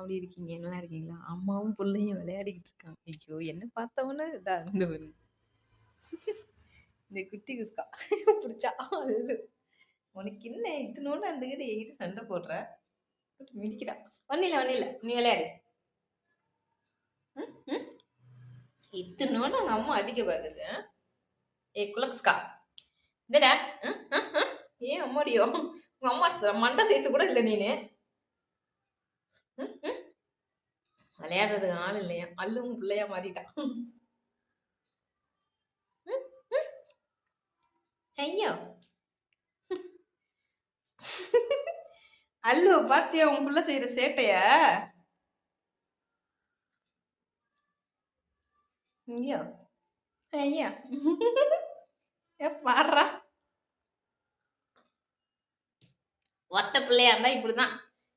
அப்படி இருக்கீங்க? நல்லா இருக்கீங்களா? அம்மாவும் புள்ளையும் விளையாடிக்கிட்டு இருக்காங்க. ஐயோ! என்ன பார்த்தவொன்னே இதா இந்த ஒரு இந்த குட்டி குஸ்கா புடிச்சா அல்லு. உனக்கு என்ன இத்துணூண்டு அந்த கிட்ட என்கிட்ட சண்டை போடுற? போட்டு மிதிக்கிறா. ஒண்ணும் இல்ல. நீ விளையாடு. ம், ம். இத்துணூண்டு அவங்க அம்மா அடிக்க பாக்குது. ஏய் குலக்ஸ்கா. இந்தடா. ஏன் அம்மாடியோ? உங்க அம்மா மண்டை சைஸ் கூட இல்ல நீனு. ம், ம். விளையாடுறதுக்கு ஆள் இல்லையா? அள்ளும் பிள்ளையா மாறிட்டான். ம், ம். ஐயோ! அல்லு பாத்தியா உன் புள்ள செய்யற சேட்டைய? ஐயோ! ஐயா! பாடுறா. ஒத்த பிள்ளையா இருந்தா இப்படிதான்.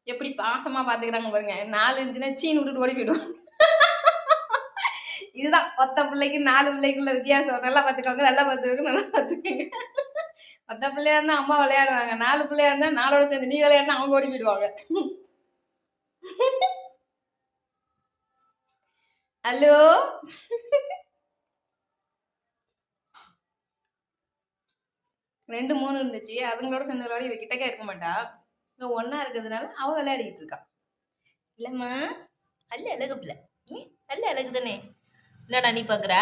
எப்படி பாசமா பாத்துக்கிறாங்க பாருங்க. 4 இருந்துச்சுன்னா சீன் விட்டுட்டு ஓடி போயிடுவாங்க. இதுதான் ஒத்த பிள்ளைக்கு 4 பிள்ளைக்குள்ள வித்தியாசம். நல்லா பாத்துக்கோங்க. ஒத்த பிள்ளையா இருந்தா அம்மா விளையாடுவாங்க. 4 பிள்ளையா இருந்தா 4ஓட சேர்ந்து நீ விளையாடுனா அவங்க ஓடி போயிடுவாங்க. ஹலோ 2, 3 இருந்துச்சு. அதுங்களோட சேர்ந்து விளையாடி இவ கிட்டக்க இருக்க மாட்டா. இவ ஒண்ணா இருக்கிறதுனால அவ விளையாடிட்டு இருக்கா. இல்லம்மா அல்ல அழகு பிள்ளை. அல்ல அழகு தானே. என்னடா நீ பாக்குற?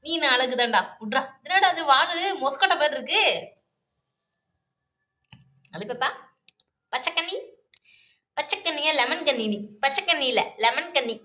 நீ நான் அழகுதான்டா. விட்றா. என்னடா அது வாடு மொஸ்கொட்டை பேர் இருக்கு. அழுப்பப்பா பச்சைக்கண்ணி. பச்சைக்கண்ணியா லெமன் கண்ணி நீ. பச்சைக்கண்ணி இல்ல லெமன் கண்ணி.